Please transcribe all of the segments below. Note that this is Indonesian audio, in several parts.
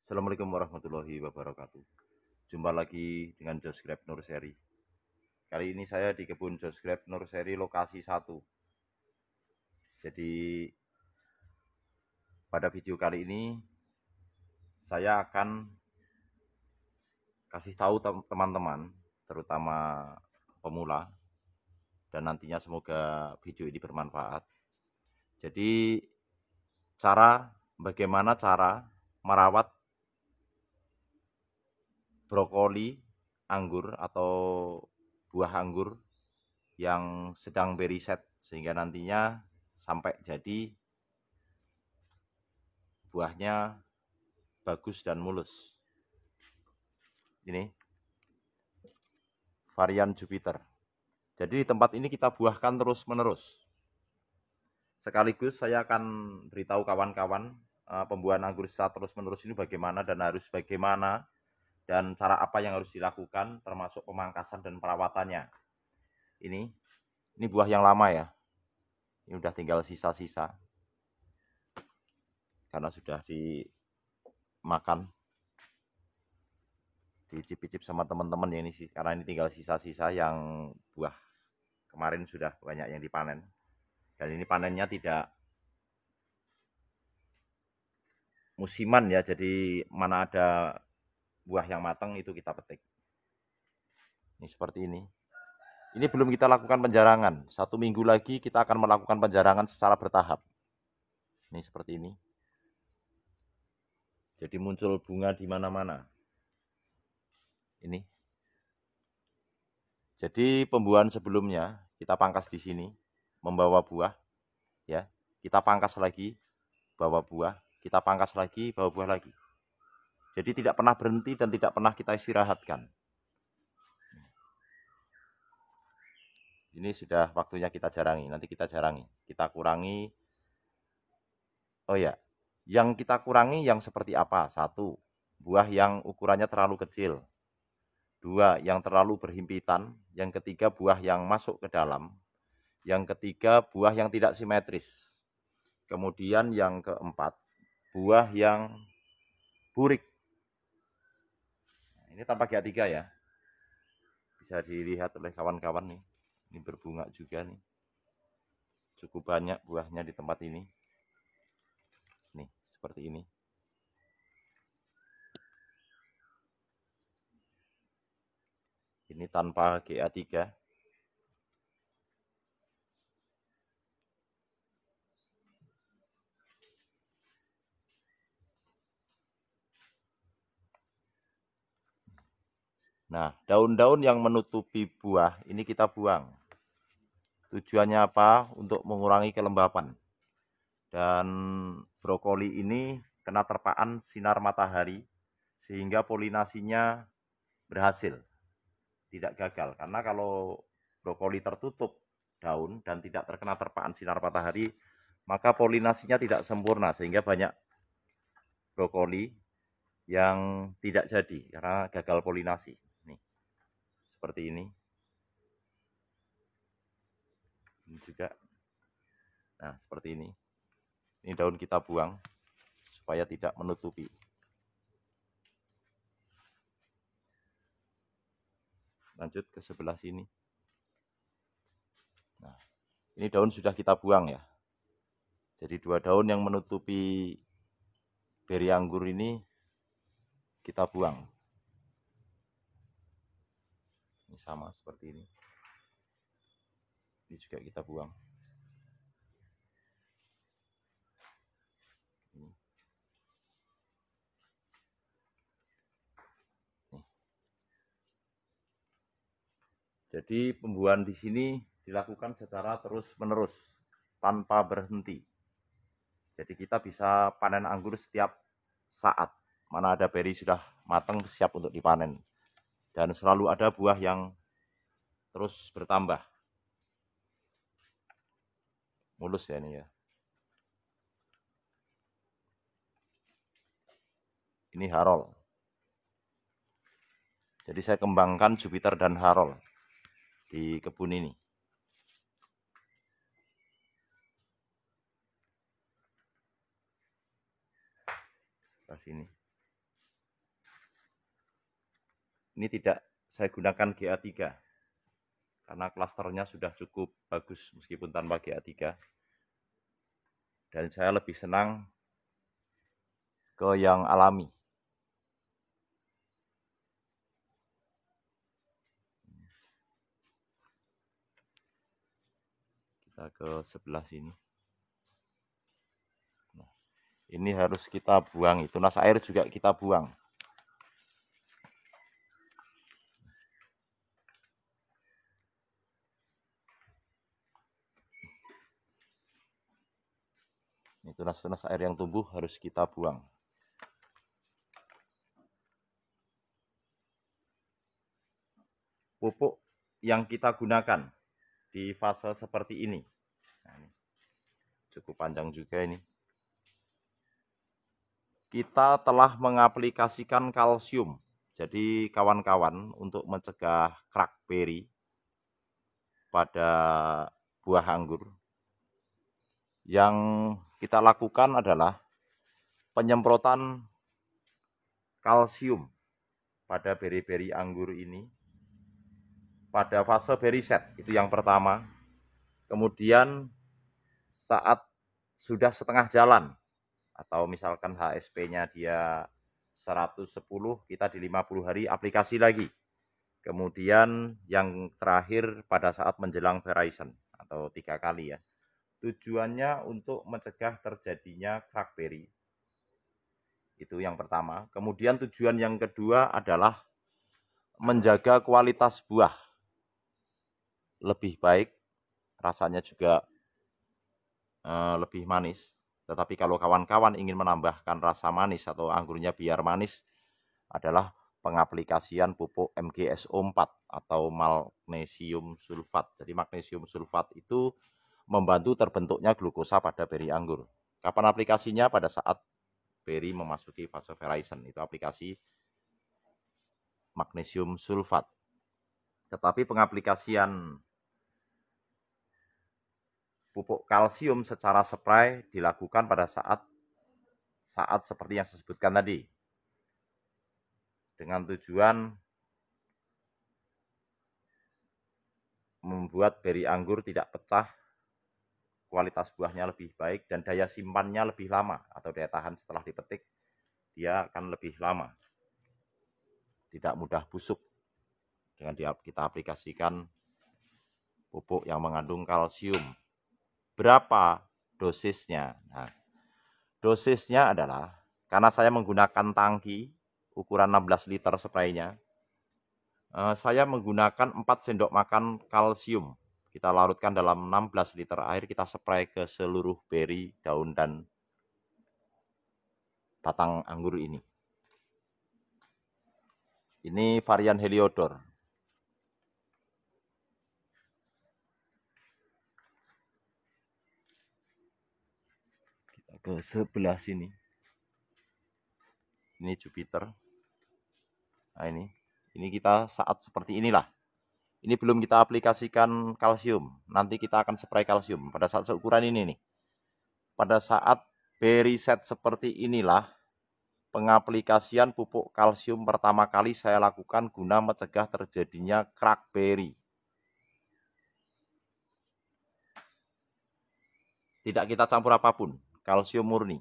Assalamualaikum warahmatullahi wabarakatuh. Jumpa lagi dengan Josgrab Nurseri. Kali ini saya di kebun Josgrab Nurseri lokasi 1. Jadi pada video kali ini saya akan kasih tahu teman-teman, terutama pemula, dan nantinya semoga video ini bermanfaat. Jadi bagaimana cara merawat brokoli anggur atau buah anggur yang sedang beriset sehingga nantinya sampai jadi buahnya bagus dan mulus. Ini varian Jupiter. Jadi di tempat ini kita buahkan terus-menerus. Sekaligus saya akan beritahu kawan-kawan pembuahan anggur secara terus-menerus ini bagaimana dan harus bagaimana dan cara apa yang harus dilakukan termasuk pemangkasan dan perawatannya. Ini buah yang lama ya. Ini udah tinggal sisa-sisa. Karena sudah dimakan, dicicip-cicip sama teman-teman ya ini karena ini tinggal sisa-sisa yang buah kemarin sudah banyak yang dipanen. Dan ini panennya tidak musiman ya, jadi mana ada buah yang matang itu kita petik. Ini seperti ini. Ini belum kita lakukan penjarangan. 1 minggu lagi kita akan melakukan penjarangan secara bertahap. Ini seperti ini. Jadi muncul bunga di mana-mana. Ini. Jadi pembuahan sebelumnya kita pangkas di sini, membawa buah, ya. Kita pangkas lagi, bawa buah. Kita pangkas lagi, bawa buah lagi. Jadi tidak pernah berhenti dan tidak pernah kita istirahatkan. Ini sudah waktunya kita jarangi. Nanti kita jarangi. Kita kurangi. Oh ya, yang kita kurangi yang seperti apa? 1, buah yang ukurannya terlalu kecil. 2, yang terlalu berhimpitan. Yang ketiga, buah yang masuk ke dalam. Yang ketiga, buah yang tidak simetris. Kemudian yang keempat, buah yang burik. Ini tanpa GA3 ya. Bisa dilihat oleh kawan-kawan nih. Ini berbunga juga nih. Cukup banyak buahnya di tempat ini. Nih, seperti ini. Ini tanpa GA3. Nah, daun-daun yang menutupi buah ini kita buang. Tujuannya apa? Untuk mengurangi kelembapan. Dan brokoli ini kena terpaan sinar matahari sehingga polinasinya berhasil, tidak gagal. Karena kalau brokoli tertutup daun dan tidak terkena terpaan sinar matahari, maka polinasinya tidak sempurna sehingga banyak brokoli yang tidak jadi karena gagal polinasi. Nih, seperti ini. Ini juga. Nah, seperti ini. Ini daun kita buang supaya tidak menutupi. Lanjut ke sebelah sini. Nah, ini daun sudah kita buang ya. Jadi 2 daun yang menutupi beri anggur ini kita buang. Ini sama seperti ini. Ini juga kita buang. Ini. Nih. Jadi pembuahan di sini dilakukan secara terus-menerus tanpa berhenti. Jadi kita bisa panen anggur setiap saat. Mana ada beri sudah matang siap untuk dipanen. Dan selalu ada buah yang terus bertambah. Mulus ya ini ya. Ini Harol. Jadi saya kembangkan Jupiter dan Harol di kebun ini. Sebelah sini. Ini tidak saya gunakan GA3 karena klasternya sudah cukup bagus meskipun tanpa GA3. Dan saya lebih senang ke yang alami. Kita ke sebelah sini. Nah, ini harus kita buang, tunas air juga kita buang. Ini tunas-tunas air yang tumbuh harus kita buang. Pupuk yang kita gunakan di fase seperti ini. Nah, ini cukup panjang juga ini. Kita telah mengaplikasikan kalsium. Jadi kawan-kawan, untuk mencegah crackberry pada buah anggur, yang kita lakukan adalah penyemprotan kalsium pada beri-beri anggur ini pada fase berry set, itu yang pertama. Kemudian saat sudah setengah jalan, atau misalkan HSP-nya dia 110, kita di 50 hari aplikasi lagi. Kemudian yang terakhir pada saat menjelang verizon, atau 3 kali ya. Tujuannya untuk mencegah terjadinya crackberry. Itu yang pertama. Kemudian tujuan yang kedua adalah menjaga kualitas buah lebih baik, rasanya juga lebih manis. Tetapi kalau kawan-kawan ingin menambahkan rasa manis atau anggurnya biar manis, adalah pengaplikasian pupuk MgSO4 atau magnesium sulfat. Jadi magnesium sulfat itu membantu terbentuknya glukosa pada beri anggur. Kapan aplikasinya? Pada saat beri memasuki fase verizon, itu aplikasi magnesium sulfat. Tetapi pengaplikasian pupuk kalsium secara spray dilakukan pada saat seperti yang saya sebutkan tadi, dengan tujuan membuat beri anggur tidak pecah, kualitas buahnya lebih baik, dan daya simpannya lebih lama, atau daya tahan setelah dipetik dia akan lebih lama, tidak mudah busuk dengan kita aplikasikan pupuk yang mengandung kalsium. Berapa dosisnya? Nah, dosisnya adalah, karena saya menggunakan tangki ukuran 16 liter spraynya, saya menggunakan 4 sendok makan kalsium. Kita larutkan dalam 16 liter air, kita spray ke seluruh beri, daun, dan batang anggur ini. Ini varian Heliodor. Kita ke sebelah sini. Ini Jupiter. Nah, ini kita saat seperti inilah. Ini belum kita aplikasikan kalsium. Nanti kita akan spray kalsium pada saat seukuran ini nih. Pada saat beri set seperti inilah, pengaplikasian pupuk kalsium pertama kali saya lakukan guna mencegah terjadinya crackberry. Tidak kita campur apapun, kalsium murni.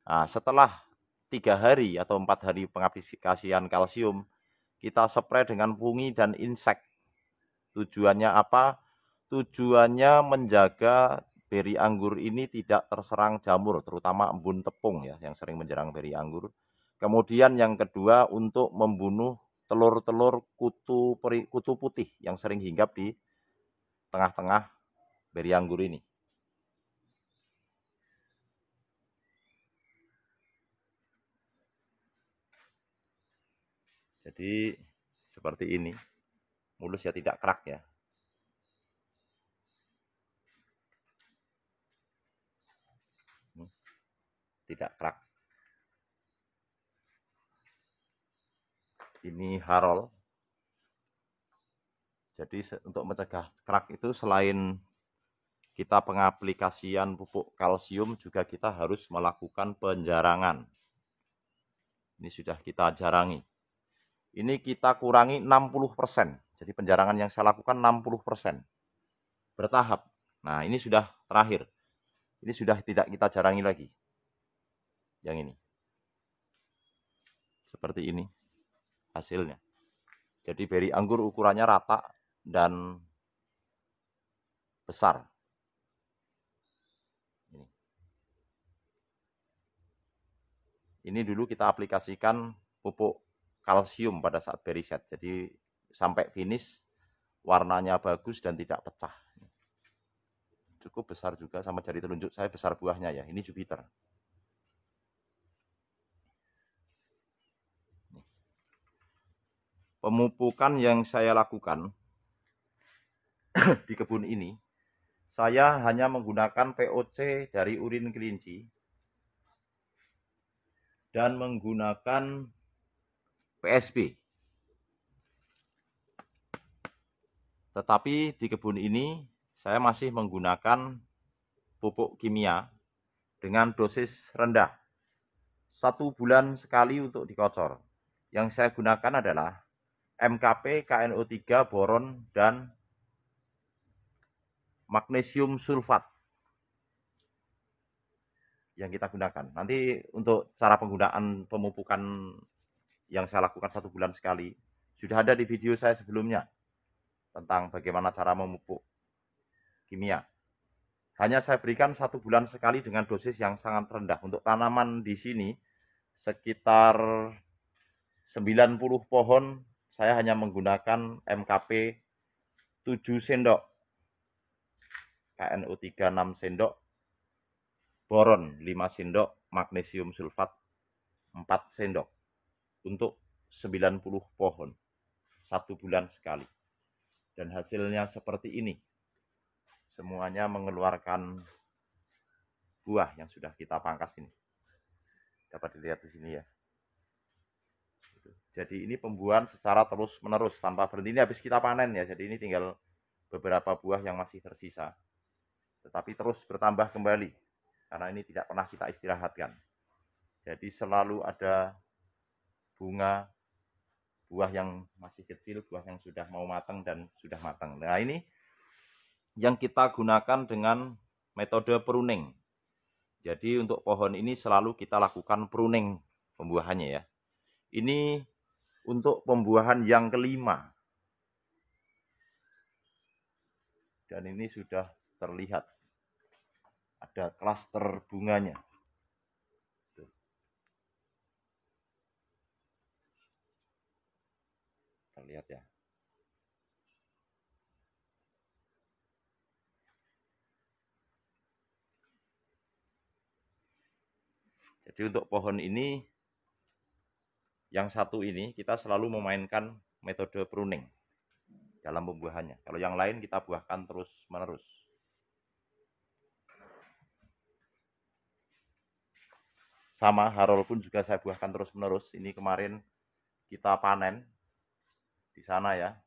Nah, setelah 3 hari atau 4 hari pengaplikasian kalsium, kita spray dengan fungi dan insek. Tujuannya apa? Tujuannya menjaga beri anggur ini tidak terserang jamur, terutama embun tepung ya, yang sering menyerang beri anggur. Kemudian yang kedua, untuk membunuh telur-telur kutu putih yang sering hinggap di tengah-tengah beri anggur ini. Jadi seperti ini, mulus ya, tidak kerak ya. Tidak kerak. Ini harol. Jadi untuk mencegah kerak itu, selain kita pengaplikasian pupuk kalsium, juga kita harus melakukan penjarangan. Ini sudah kita jarangi. Ini kita kurangi 60%. Jadi penjarangan yang saya lakukan 60%. Bertahap. Nah, ini sudah terakhir. Ini sudah tidak kita jarangi lagi. Yang ini. Seperti ini hasilnya. Jadi beri anggur ukurannya rata dan besar. Ini dulu kita aplikasikan pupuk kalsium pada saat beri set. Jadi sampai finish warnanya bagus dan tidak pecah. Cukup besar juga, sama jari telunjuk saya besar buahnya ya. Ini Jupiter. Pemupukan yang saya lakukan di kebun ini, saya hanya menggunakan POC dari urin kelinci dan menggunakan PSB. Tetapi di kebun ini saya masih menggunakan pupuk kimia dengan dosis rendah. 1 bulan sekali untuk dikocor. Yang saya gunakan adalah MKP, KNO3, boron, dan magnesium sulfat yang kita gunakan. Nanti untuk cara penggunaan pemupukan yang saya lakukan 1 bulan sekali, sudah ada di video saya sebelumnya tentang bagaimana cara memupuk kimia. Hanya saya berikan 1 bulan sekali dengan dosis yang sangat rendah. Untuk tanaman di sini sekitar 90 pohon, saya hanya menggunakan MKP 7 sendok, KNO3 6 sendok, boron 5 sendok, magnesium sulfat 4 sendok untuk 90 pohon 1 bulan sekali. Dan hasilnya seperti ini. Semuanya mengeluarkan buah yang sudah kita pangkas ini. Dapat dilihat di sini ya. Jadi ini pembuahan secara terus-menerus tanpa berhenti. Ini habis kita panen ya. Jadi ini tinggal beberapa buah yang masih tersisa. Tetapi terus bertambah kembali. Karena ini tidak pernah kita istirahatkan. Jadi selalu ada bunga, buah yang masih kecil, buah yang sudah mau matang dan sudah matang. Nah ini yang kita gunakan dengan metode pruning. Jadi untuk pohon ini selalu kita lakukan pruning pembuahannya ya. Ini untuk pembuahan yang kelima. Dan ini sudah terlihat ada klaster bunganya. Terlihat ya. Jadi untuk pohon ini, yang satu ini kita selalu memainkan metode pruning dalam pembuahannya. Kalau yang lain kita buahkan terus menerus. Sama harol pun juga saya buahkan terus menerus. Ini kemarin kita panen di sana ya.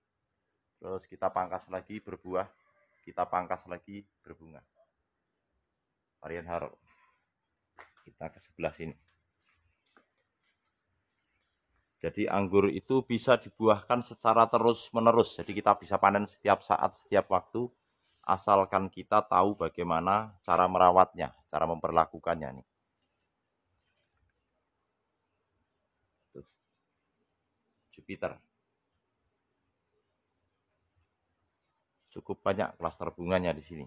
Terus kita pangkas lagi berbuah, kita pangkas lagi berbunga. Varian harol. Kita ke sebelah sini. Jadi anggur itu bisa dibuahkan secara terus-menerus. Jadi kita bisa panen setiap saat, setiap waktu, asalkan kita tahu bagaimana cara merawatnya, cara memperlakukannya nih. Jupiter. Cukup banyak klaster bunganya di sini.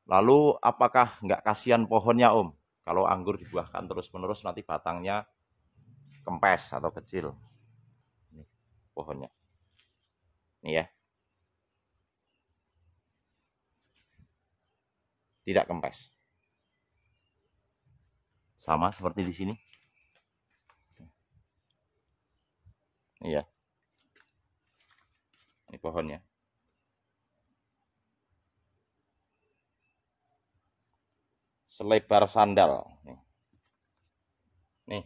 Lalu apakah nggak kasihan pohonnya Om? Kalau anggur dibuahkan terus-menerus nanti batangnya kempes atau kecil. Ini pohonnya. Ini ya. Tidak kempes. Sama seperti di sini. Iya. Ini pohonnya. Selebar sandal. Nih.